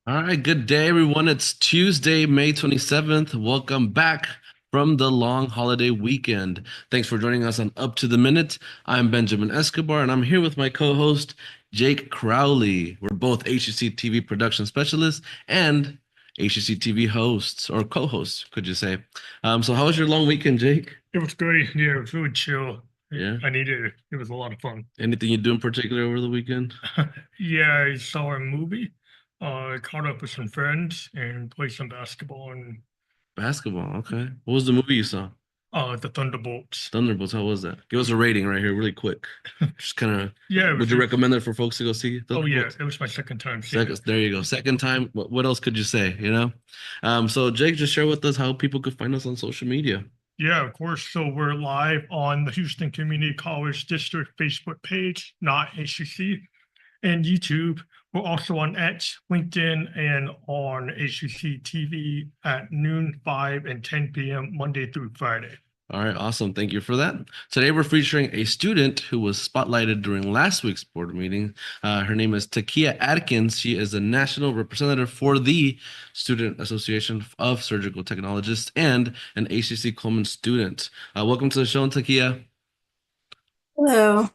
All right, good day, everyone. It's Tuesday, May 27th. Welcome back from the long holiday weekend. Thanks for joining us on Up to the Minute. I'm Benjamin Escobar, and I'm here with my co-host, Jake Crowley. We're both HCCTV production specialists and HCCTV hosts, or co-hosts, could you say. So how was your long weekend, Jake? It was great. Yeah, it was really chill. Yeah. I needed it. It was a lot of fun. Anything you do in particular over the weekend? Yeah, I saw a movie. Caught up with some friends and played some basketball and Basketball, okay. What was the movie you saw? the Thunderbolts. Thunderbolts, how was that? Give us a rating right here, really quick. Just kind of, Yeah, it would was. you recommend it for folks to go see Oh yeah, Thunderbolts? it was my second time seeing Second, it. there you go. Second time. What else could you say? So Jake, just share with us how people could find us on social media. Yeah, of course. So we're live on the Houston Community College District Facebook page, not HCC, and YouTube. We're also on X, LinkedIn, and on HCC TV at noon, 5, and 10 p.m. Monday through Friday. All right, awesome. Thank you for that. Today we're featuring a student who was spotlighted during last week's board meeting. Her name is Takia Adkins. She is a national representative for the Student Association of Surgical Technologists and an ACC Coleman student. Welcome to the show, Takia. Hello.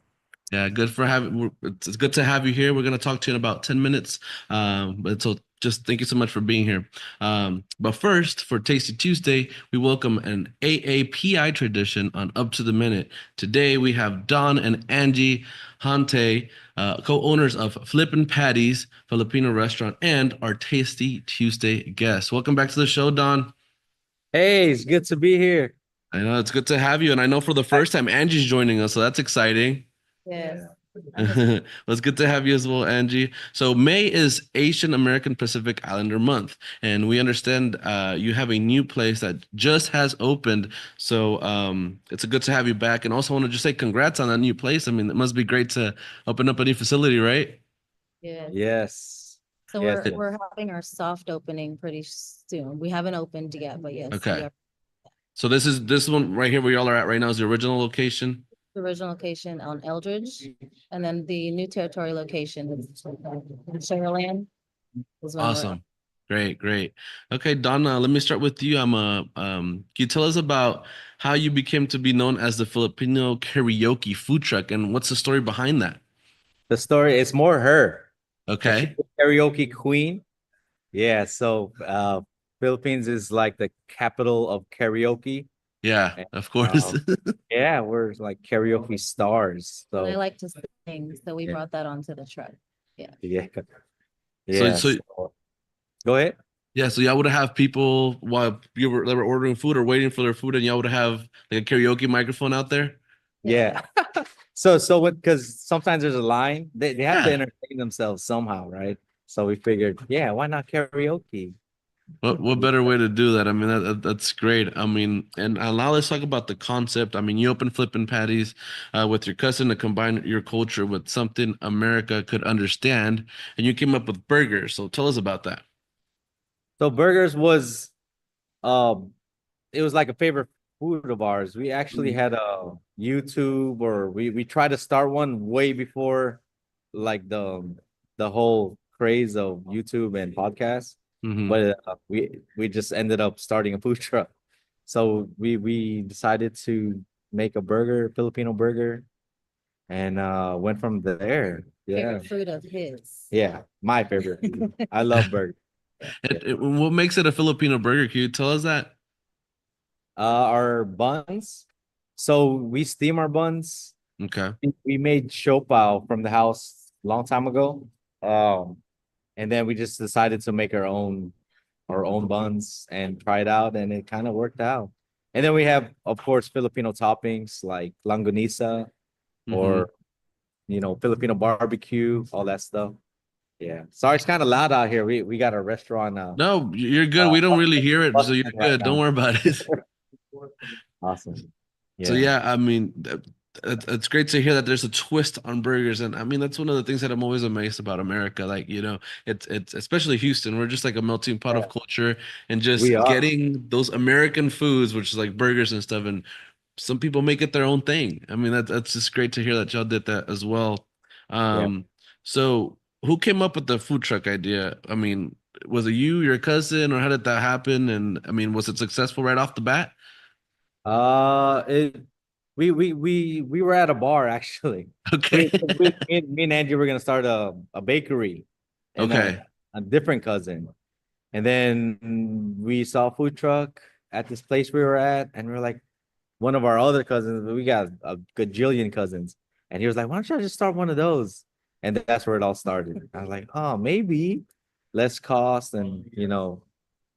Yeah, good for having. It's good to have you here. We're gonna talk to you in about 10 minutes. But so just thank you so much for being here. But first, for Tasty Tuesday, we welcome an AAPI tradition on Up to the Minute. Today we have Don and Angie Jante, co-owners of Flip and Patties Filipino Restaurant, and our Tasty Tuesday guest. Welcome back to the show, Don. Hey, it's good to be here. I know it's good to have you, and I know for the first time Angie's joining us, so that's exciting. Yes. Well, it's good to have you as well, Angie. So May is Asian American Pacific Islander Month, and we understand you have a new place that just has opened. So it's good to have you back, and also want to just say congrats on that new place. I mean, it must be great to open up a new facility, right? Yes. Yes. So Yes. we're having our soft opening pretty soon. We haven't opened yet, but yes, we Okay. are. So this one right here where y'all are at right now is the original location. The original location on Eldridge, and then the new territory location is in Sugarland. Is when we're at. Awesome. Great, great. Okay, Donna, let me start with you. Can you tell us about how you became to be known as the Filipino karaoke food truck and what's the story behind that? The story is more her. So she's Okay. the karaoke queen. Yeah, so Philippines is like the capital of karaoke. Yeah, And, of course. yeah, we're like karaoke stars. And I So like to sing, so we yeah, brought that onto the truck. Yeah. yeah. So Yeah. so So go ahead. yeah, so y'all would have people while they were ordering food or waiting for their food and y'all would have like a karaoke microphone out there? Yeah. So what, because sometimes there's a line, they have to Yeah. entertain themselves somehow, right? So we figured, yeah, why not karaoke? What better way to do that? I mean, that's great. I mean, and now let's talk about the concept. I mean, you open flipping patties with your cousin to combine your culture with something America could understand, and you came up with burgers. So tell us about that. So burgers was um it was like a favorite food of ours. We actually had a YouTube, or we tried to start one way before like the whole craze of YouTube and podcasts. Hmm. But we just ended up starting a food truck. So we decided to make a burger, Filipino burger, and went from there. Yeah. Favorite food of his. Yeah, my favorite. I love burger. Yeah. What makes it a Filipino burger? Can you tell us that? Our buns. So we steam our buns. Okay. We made siopao from the house long time ago. Um, and then we just decided to make our own buns and try it out, and it kind of worked out. And then we have, of course, Filipino toppings like langonisa, Hmm. or Filipino barbecue, all that stuff. Yeah. Sorry, it's kind of loud out here. We got a restaurant No, you're good. We don't really hear it, so you're right good. Don't now. worry about it. Awesome. So Yeah. yeah, I mean, it's great to hear that there's a twist on burgers, and I mean that's one of the things that I'm always amazed about America. Like it's especially Houston. We're just like a melting pot of Yeah. culture, and We just are. getting those American foods, which is like burgers and stuff. And some people make it their own thing. I mean that's just great to hear that y'all did that as well. Yeah. Um, so who came up with the food truck idea? I mean, was it you, your cousin, or how did that happen? And I mean, was it successful right off the bat? It we were at a bar actually. Okay. Me and Angie were gonna start a bakery, and Okay. a different cousin, and then we saw a food truck at this place we were at, and we are like, one of our other cousins, we got a gajillion cousins, and he was like, "Why don't you just start one of those?" And that's where it all started. I was like, "Oh, maybe less cost, and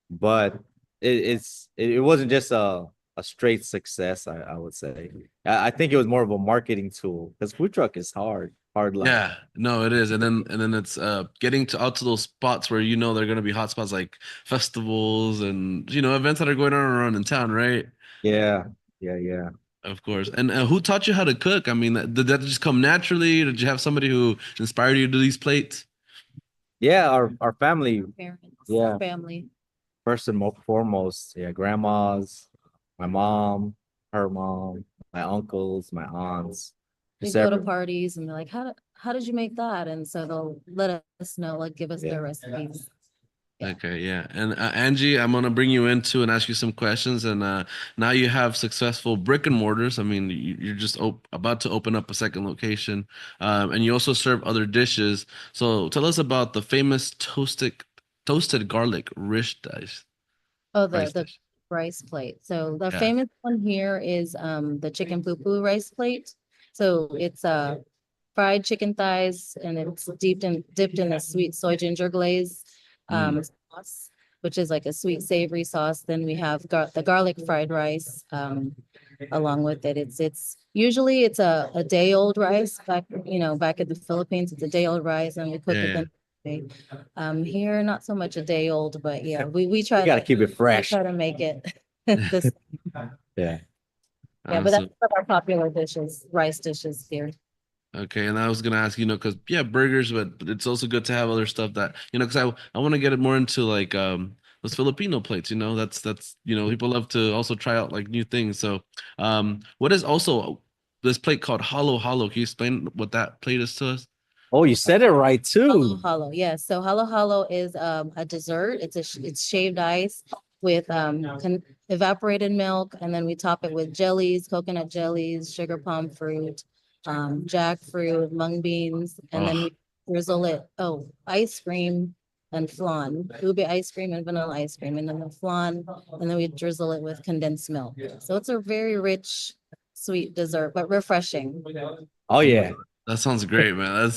but it wasn't just a straight success. I would say. I think it was more of a marketing tool because food truck is hard life. Yeah, no, it is. And then it's getting to out to those spots where you know they're gonna be hot spots like festivals and events that are going on around in town, right? Yeah, yeah. Of course. And who taught you how to cook? I mean, did that just come naturally? Did you have somebody who inspired you to do these plates? Yeah, our family, Parents, yeah, family. first and foremost, yeah, grandmas, my mom, her mom, my uncles, my aunts, They just go to every, parties and they're like, how did you make that? And so they'll let us know, like give us Yeah. their recipes. Yeah. Okay, yeah. And Angie, I'm gonna bring you into and ask you some questions. And now you have successful brick and mortars. I mean, you're just about to open up a second location, and you also serve other dishes. So tell us about the famous toasted garlic Oh, rice the dish. rice plate. So the Yeah. famous one here is the chicken poo poo rice plate. So it's fried chicken thighs and it's dipped in a sweet soy ginger glaze Mm, sauce, which is like a sweet savory sauce. Then we have the garlic fried rice along with it. It's usually it's a day old rice back in the Philippines. It's a day old rice and we cook yeah, it yeah. the next day. Here, not so much a day old, but yeah, we you gotta keep it we fresh. try to make it this. Yeah. Yeah, but that's Awesome. one of our popular dishes, rice dishes here. Okay, and I was gonna ask, because yeah, burgers, but it's also good to have other stuff that because I want to get it more into like those Filipino plates. That's people love to also try out like new things. So, what is also this plate called Hollow Hollow? Can you explain what that plate is to us? Oh, you said it right Halo too. Halo, yes. So Halo Halo is a dessert. It's shaved ice with evaporated milk, and then we top it with jellies, coconut jellies, sugar palm fruit, jackfruit, mung beans, and then Oh, we drizzle it. Oh, ice cream and flan, ube ice cream and vanilla ice cream, and then the flan, and then we drizzle it with condensed milk. So it's a very rich, sweet dessert, but refreshing. Oh yeah. that sounds great, man.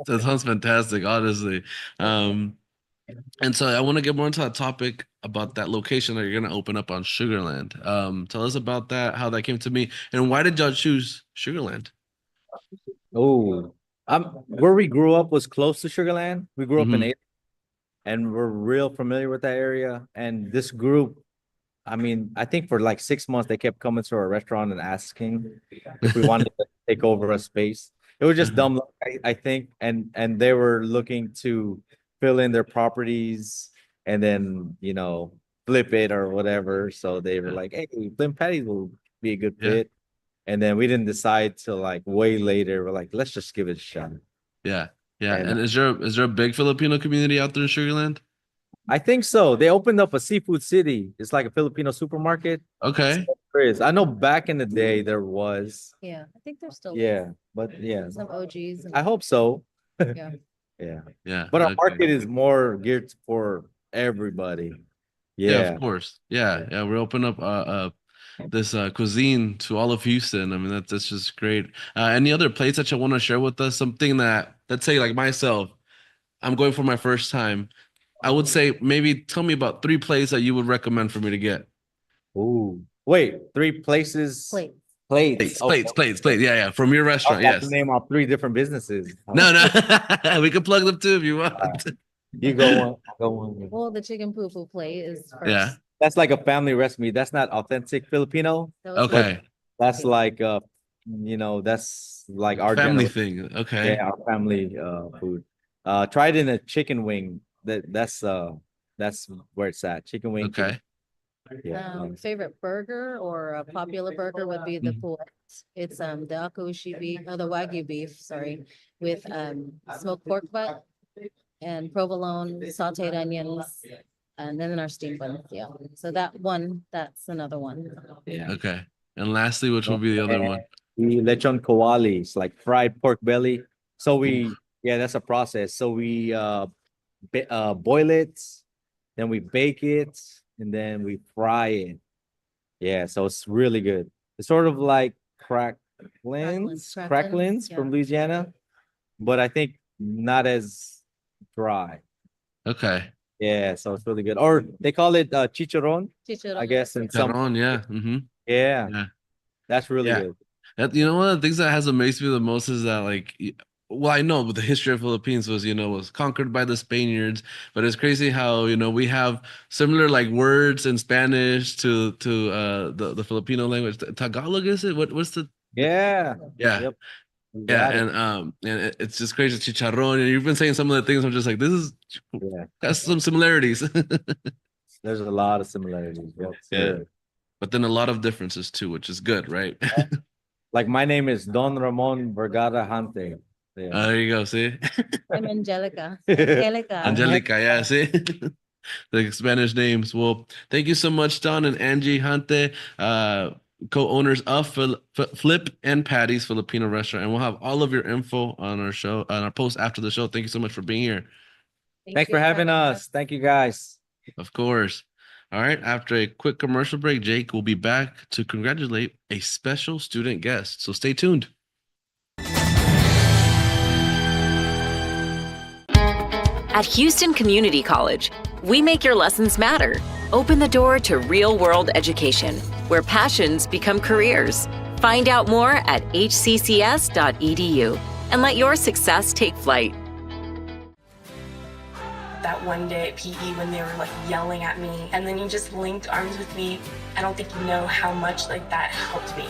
That sounds fantastic, honestly. Um, and so I want to get more into that topic about that location that you're gonna open up on Sugarland. Tell us about that, how that came to me, and why did y'all choose Sugarland? Oh, where we grew up was close to Sugarland. We grew up in Hmm. it, and we're real familiar with that area. And this group, I mean, I think for like 6 months they kept coming to our restaurant and asking if we wanted to take over a space. It was just dumb luck, I think, and they were looking to fill in their properties and then flip it or whatever. So they were Yeah, like, "Hey, Flint Patties will be a good yeah, fit." And then we didn't decide till like way later. We're like, let's just give it a shot. yeah, yeah. And And is there a big Filipino community out there in Sugarland? I think so. They opened up a seafood city. It's like a Filipino supermarket. So Okay. there is. I know back in the day there was. Yeah, I think there's still Yeah, but yeah, some OGs. I hope so. Yeah. Yeah. Yeah. But our Okay. market is more geared for everybody. Yeah, of Yeah. course. Yeah, Yeah. yeah. We're opening up this cuisine to all of Houston. I mean, that's just great. Any other plates that you want to share with us? Something that, let's say, like myself, I'm going for my first time. I would say maybe tell me about three plates that you would recommend for me to get. Ooh. Wait, three places. Plate. Plates. Plates, Oh, plates, plates, plates. Yeah, yeah. From your I was restaurant. about to Yes. name off three different businesses. No, no. We can plug them too if you want. You go one. I'll go one. Well, the chicken poo poo plate is Yeah. first. That's like a family recipe. That's not authentic Filipino, That was but Okay. that's like that's like our Family generation. thing. Okay. Yeah, our family food. Try it in a chicken wing. That's where it's at. Chicken wing, chicken. Okay. Yeah. Favorite burger or a popular burger would be the Mhm. pulet. It's the akushi beef or the wagyu beef, sorry, with smoked pork butt. and provolone, sauteed onions, and then our steamed buns. Yeah. So that's another one. Yeah. Okay. And lastly, which will be the other one? The lechon kawali, it's like fried pork belly. So yeah, that's a process. So we boil it, then we bake it, and then we fry it. Yeah, so it's really good. It's sort of like cracklins yeah. from Louisiana, but I think not as dry. Okay. Yeah, so it's really good. Or they call it chicharron, Chicharron, I guess, in some. Chicharron, yeah. Mm-hmm. Yeah, Yeah. that's really Yeah. good. You know, one of the things that has amazed me the most is that, like, well, I know, but the history of Philippines was, was conquered by the Spaniards, but it's crazy how, we have similar like words in Spanish to the Filipino language. Tagalog, is it? What's the Yeah. yeah. Yep. You Yeah, got it. and it's just crazy, chicharrón. And you've been saying some of the things. I'm just like, this is Yeah. has some similarities. There's a lot of similarities. Yes, Yeah. sir. But then a lot of differences too, which is good, right? Like my name is Don Ramon Vergara Hante. Yeah. There you go. See, I'm Angelica. Angelica. Angelica. Yeah, see, the Spanish names. Well, thank you so much, Don and Angie Hante, co-owners of Flip and Patties Filipino Restaurant, and we'll have all of your info on our show, on our post after the show. Thank you so much for being here. Thanks for having us. Thank you, guys. Of course. All right. After a quick commercial break, Jake will be back to congratulate a special student guest. So stay tuned. At Houston Community College, we make your lessons matter. Open the door to real-world education, where passions become careers. Find out more at hccs.edu and let your success take flight. That one day at PE when they were like yelling at me and then you just linked arms with me. I don't think you know how much like that helped me.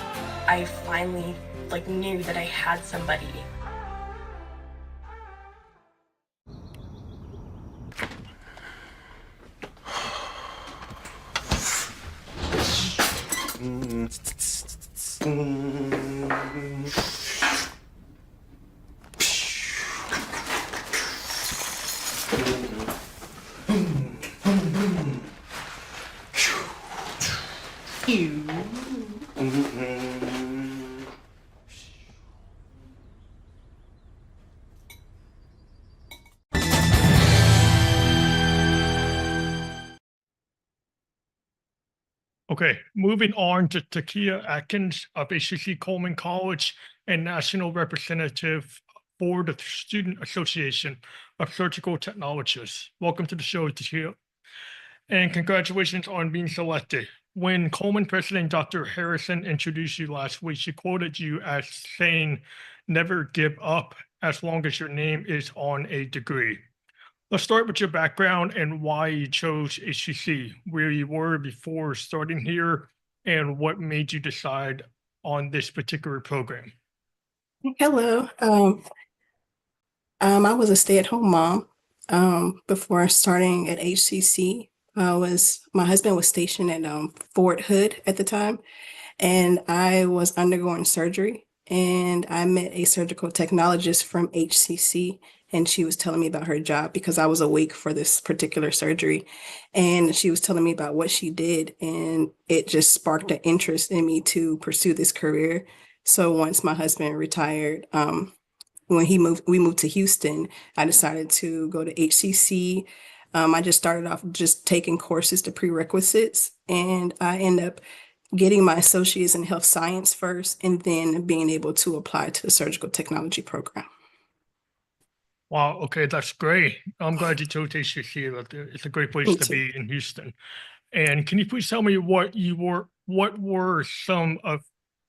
I finally like knew that I had somebody. Okay, moving on to Takia Adkins of HCC Coleman College and National Representative for the Student Association of Surgical Technologists. Welcome to the show, Takia. And congratulations on being selected. When Coleman President Dr. Harrison introduced you last week, she quoted you as saying, "Never give up as long as your name is on a degree." Let's start with your background and why you chose HCC, where you were before starting here, and what made you decide on this particular program. Hello. I was a stay-at-home mom before starting at HCC. My husband was stationed at Fort Hood at the time, and I was undergoing surgery. And I met a surgical technologist from HCC, and she was telling me about her job because I was awake for this particular surgery. And she was telling me about what she did, and it just sparked an interest in me to pursue this career. So once my husband retired, when we moved to Houston, I decided to go to HCC. I just started off just taking courses, the prerequisites, and I ended up getting my associates in health science first, and then being able to apply to the surgical technology program. Wow, okay, that's great. I'm glad you chose HCC. It's a great place Me to too. be in Houston. And can you please tell me what were some of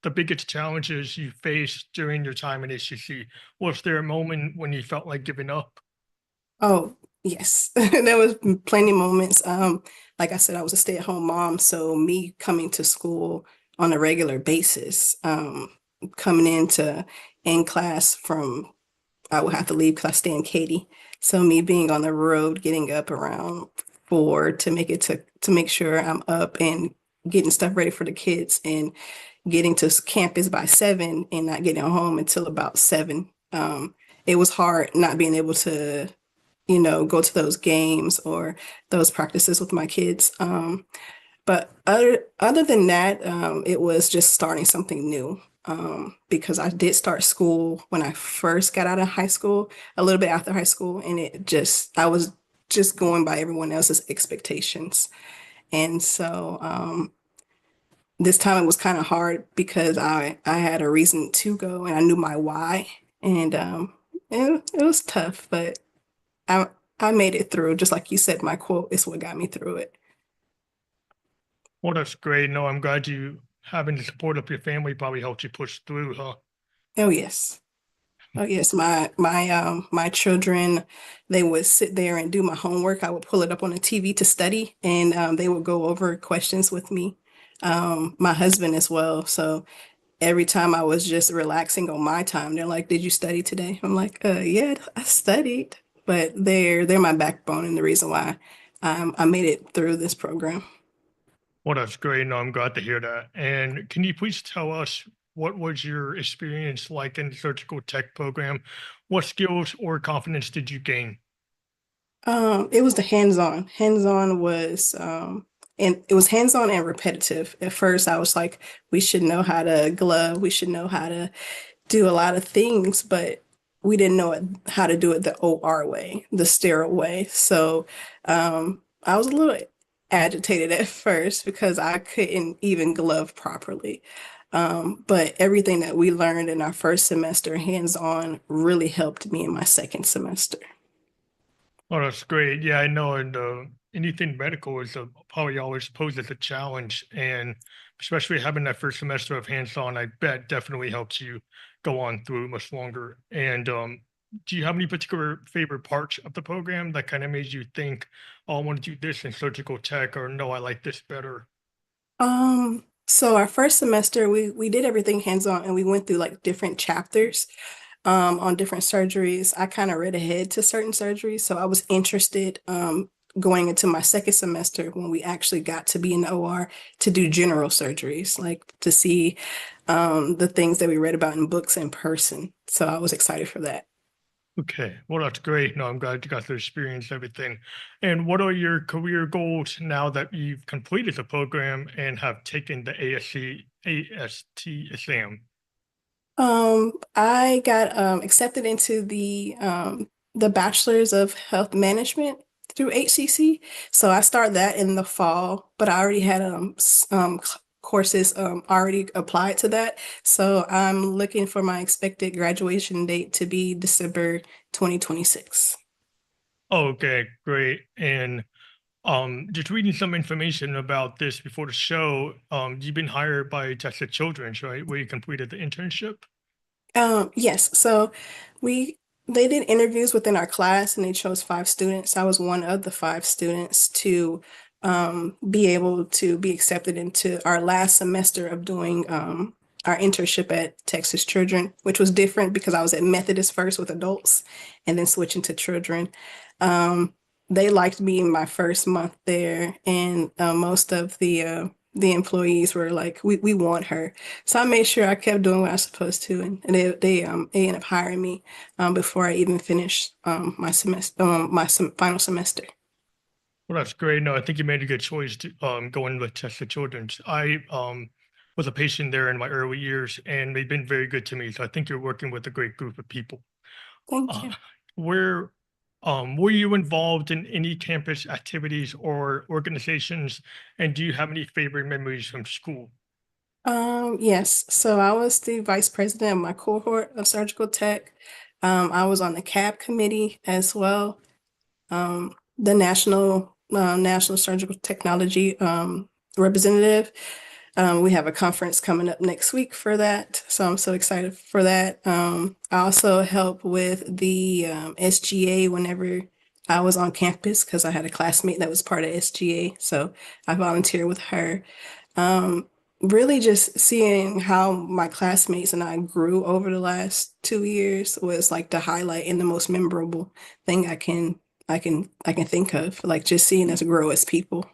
the biggest challenges you faced during your time in HCC? Was there a moment when you felt like giving up? Oh, yes. There was plenty of moments. Like I said, I was a stay-at-home mom, so me coming to school on a regular basis, coming in class I would have to leave because I stay in Katy. So me being on the road, getting up around 4 to make sure I'm up and getting stuff ready for the kids, and getting to campus by 7 and not getting home until about 7. It was hard not being able to go to those games or those practices with my kids. But other than that, it was just starting something new. Because I did start school when I first got out of high school, a little bit after high school, and I was just going by everyone else's expectations. And so this time it was kind of hard because I had a reason to go and I knew my why. And it was tough, but I I made it through. Just like you said, my quote is what got me through it. Well, that's great. No, I'm glad you having the support of your family probably helped you push through, huh? Oh yes. Oh yes, my children, they would sit there and do my homework. I would pull it up on the TV to study, and they would go over questions with me. My husband as well. So every time I was just relaxing on my time, they're like, "Did you study today?" I'm like, yeah, I studied." But they're my backbone and the reason why I made it through this program. Well, that's great. No, I'm glad to hear that. And can you please tell us what was your experience like in the surgical tech program? What skills or confidence did you gain? It was the hands-on. Hands-on was and it was hands-on and repetitive. At first, I was like, we should know how to glove, we should know how to do a lot of things, but we didn't know how to do it the OR way, the sterile way. So I was a little agitated at first because I couldn't even glove properly. But everything that we learned in our first semester hands-on really helped me in my second semester. Oh, that's great. Yeah, I know. And anything medical is probably always poses a challenge. And especially having that first semester of hands-on, I bet definitely helps you go on through much longer. And do you have any particular favorite parts of the program that kind of made you think, oh, I want to do this in surgical tech, or no, I like this better? So our first semester we did everything hands-on and we went through like different chapters on different surgeries. I kind of read ahead to certain surgeries, so I was interested going into my second semester when we actually got to be in the OR to do general surgeries, like to see the things that we read about in books in person. So I was excited for that. Okay, well, that's great. No, I'm glad you got to experience everything. And what are your career goals now that you've completed the program and have taken the AST exam? I got accepted into the Bachelor's of Health Management through HCC. So I started that in the fall, but I already had courses already applied to that. So I'm looking for my expected graduation date to be December 2026. Okay, great. And just reading some information about this before the show, you've been hired by Tested Children's, right? Where you completed the internship? Yes, so we they did interviews within our class and they chose 5 students. I was one of the 5 students to be able to be accepted into our last semester of doing our internship at Texas Children, which was different because I was at Methodist first with adults and then switching to children. Um, they liked me in my first month there, and most of the employees were like, we want her. So I made sure I kept doing what I was supposed to, and they ended up hiring me before I even finished my semester, final semester. Well, that's great. No, I think you made a good choice to going with Tested Children's. I was a patient there in my early years, and they've been very good to me. So I think you're working with a great group of people. Thank Uh, you. where were you involved in any campus activities or organizations? And do you have any favorite memories from school? Yes, so I was the vice president of my cohort of surgical tech. I was on the CAB committee as well, the National Surgical Technology representative. We have a conference coming up next week for that, so I'm so excited for that. I also help with the SGA whenever I was on campus because I had a classmate that was part of SGA, so I volunteer with her. Um, Really just seeing how my classmates and I grew over the last 2 years was like the highlight and the most memorable thing I can think of. Like just seeing us grow as people.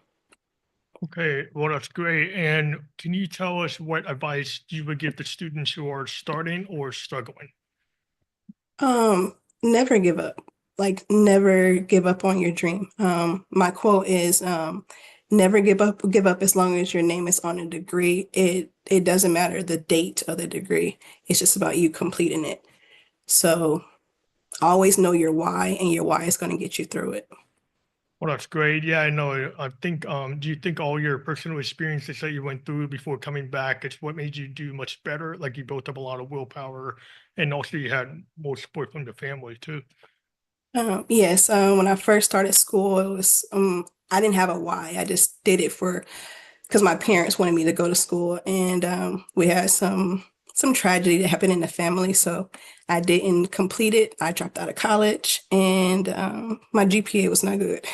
Okay, well, that's great. And can you tell us what advice you would give to students who are starting or struggling? Never give up. like never give up on your dream. My quote is never give up as long as your name is on a degree. It doesn't matter the date of the degree. It's just about you completing it. So always know your why, and your why is going to get you through it. Well, that's great. Yeah, I know. I think, do you think all your personal experiences that you went through before coming back, it's what made you do much better? Like you built up a lot of willpower, and also you had more support from the family too. Yes, when I first started school, it was I didn't have a why. I just did it because my parents wanted me to go to school, and we had some tragedy that happened in the family, so I didn't complete it. I dropped out of college, and my GPA was not good.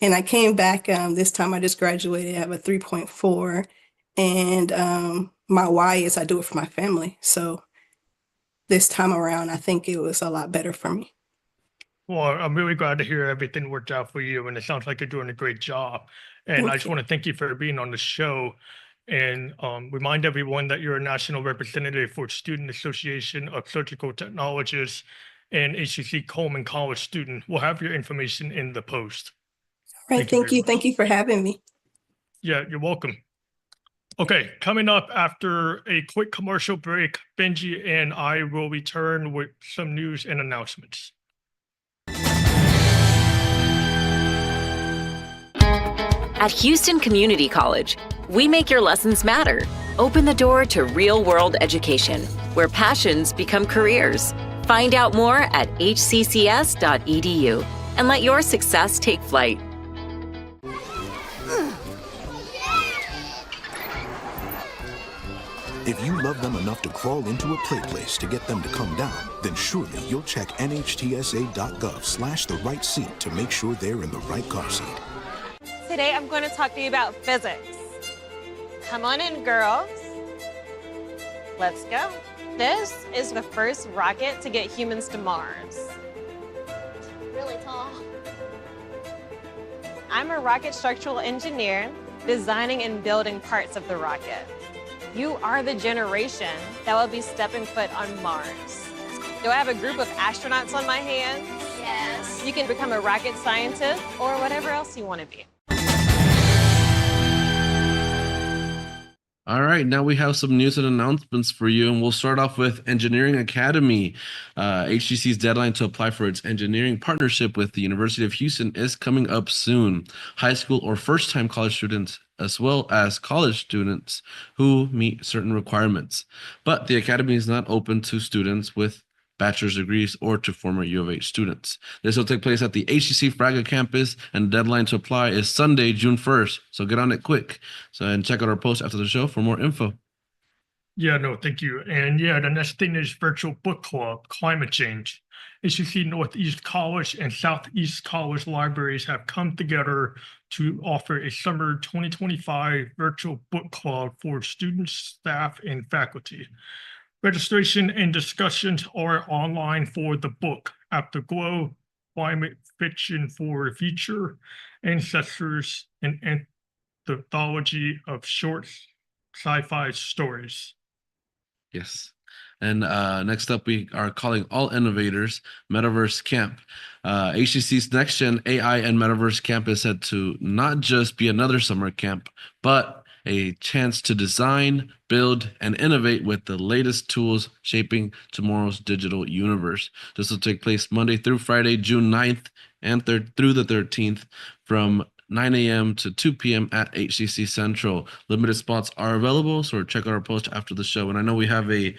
And I came back this time. I just graduated. I have a 3.4, and my why is I do it for my family. So this time around, I think it was a lot better for me. Well, I'm really glad to hear everything worked out for you, and it sounds like you're doing a great job. And Thank I just you. want to thank you for being on the show, and remind everyone that you're a national representative for Student Association of Surgical Technologists and HCC Coleman College student. We'll have your information in the post. All right, Thank you thank very you. much. Thank you for having me. Yeah, you're welcome. Okay, coming up after a quick commercial break, Benji and I will return with some news and announcements. At Houston Community College, we make your lessons matter. Open the door to real-world education, where passions become careers. Find out more at hccs.edu and let your success take flight. If you love them enough to crawl into a play place to get them to come down, then surely you'll check nhtsa.gov/the right seat to make sure they're in the right car seat. Today I'm going to talk to you about physics. Come on in, girls. Let's go. This is the first rocket to get humans to Mars. Really tall. I'm a rocket structural engineer, designing and building parts of the rocket. You are the generation that will be stepping foot on Mars. Do I have a group of astronauts on my hands? Yes. You can become a rocket scientist or whatever else you want to be. All right, now we have some news and announcements for you, and we'll start off with Engineering Academy. HCC's deadline to apply for its engineering partnership with the University of Houston is coming up soon. High school or first-time college students, as well as college students who meet certain requirements. But the academy is not open to students with bachelor's degrees or to former U of H students. This will take place at the HCC Fraga campus, and the deadline to apply is Sunday, June 1st. So get on it quick. And check out our post after the show for more info. Yeah, no, thank you. And yeah, the next thing is virtual book club, climate change. HCC Northeast College and Southeast College libraries have come together to offer a summer 2025 virtual book club for students, staff, and faculty. Registration and discussions are online for the book Afterglow, Climate Fiction for the Future, Ancestors, and Anthology of Short Sci-Fi Stories. Yes. And next up, we are calling all innovators Metaverse Camp. HCC's Next Gen AI and Metaverse Camp is set to not just be another summer camp, but a chance to design, build, and innovate with the latest tools shaping tomorrow's digital universe. This will take place Monday through Friday, June 9th and through the 13th from 9 a.m. to 2 p.m. at HCC Central. Limited spots are available, so check out our post after the show. And I know we have a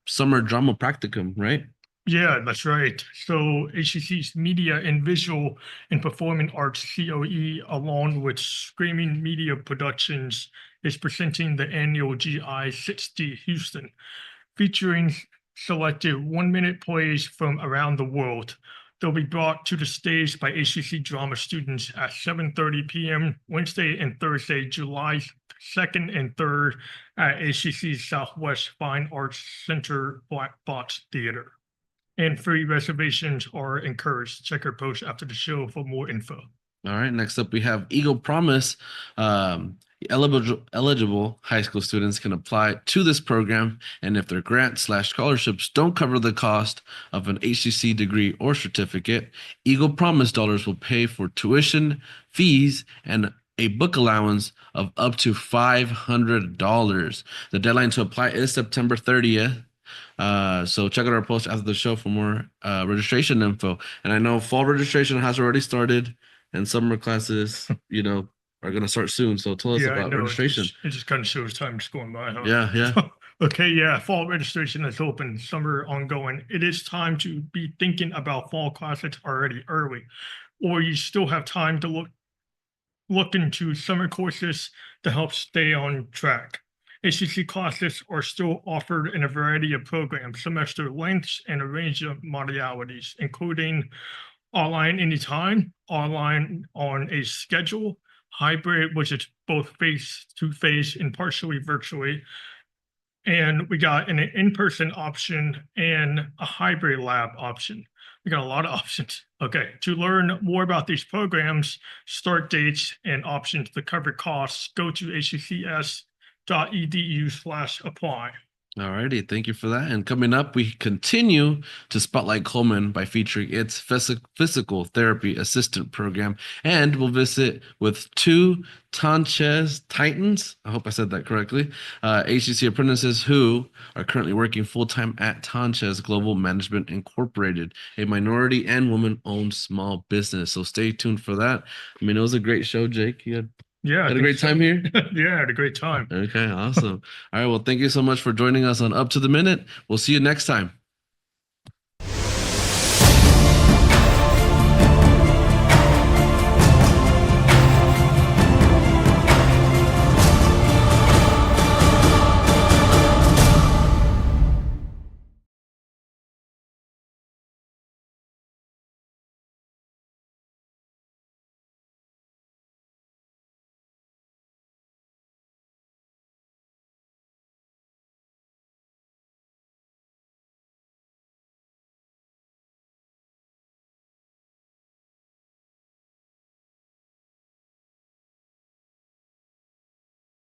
summer drama practicum, right? Yeah, that's right. So HCC's Media and Visual and Performing Arts COE, along with Screaming Media Productions, is presenting the annual GI 60 Houston, featuring selected 1-minute plays from around the world. They'll be brought to the stage by HCC drama students at 7:30 p.m. Wednesday and Thursday, July 2nd and 3rd at HCC Southwest Fine Arts Center Black Box Theater. And free reservations are encouraged. Check our post after the show for more info. All right. Next up, we have Eagle Promise. Eligible high school students can apply to this program, and if their grant/scholarships don't cover the cost of an HCC degree or certificate, Eagle Promise dollars will pay for tuition, fees, and a book allowance of up to $500. The deadline to apply is September 30th. So check out our post after the show for more registration info. And I know fall registration has already started, and summer classes, are going to start soon. So tell us Yeah, I about know. registration. It just kind of shows time is going by, huh? Yeah, yeah. Okay, yeah, fall registration is open, summer ongoing. It is time to be thinking about fall classes already early, or you still have time to look into summer courses to help stay on track. HCC classes are still offered in a variety of programs, semester lengths, and a range of modalities, including online anytime, online on a schedule, hybrid, which is both face-to-face and partially virtually. And we got an in-person option and a hybrid lab option. We got a lot of options. Okay, to learn more about these programs, start dates, and options to cover costs, go to hccs.edu/apply. All righty, thank you for that. And coming up, we continue to spotlight Coleman by featuring its physical therapy assistant program, and we'll visit with two Tanchez Titans, I hope I said that correctly, HCC apprentices who are currently working full-time at Tanchez Global Management Incorporated, a minority and woman-owned small business. So stay tuned for that. I mean, it was a great show, Jake. You had a great time here? Yeah, I had a great time. Okay, awesome. All right, well, thank you so much for joining us on Up to the Minute. We'll see you next time.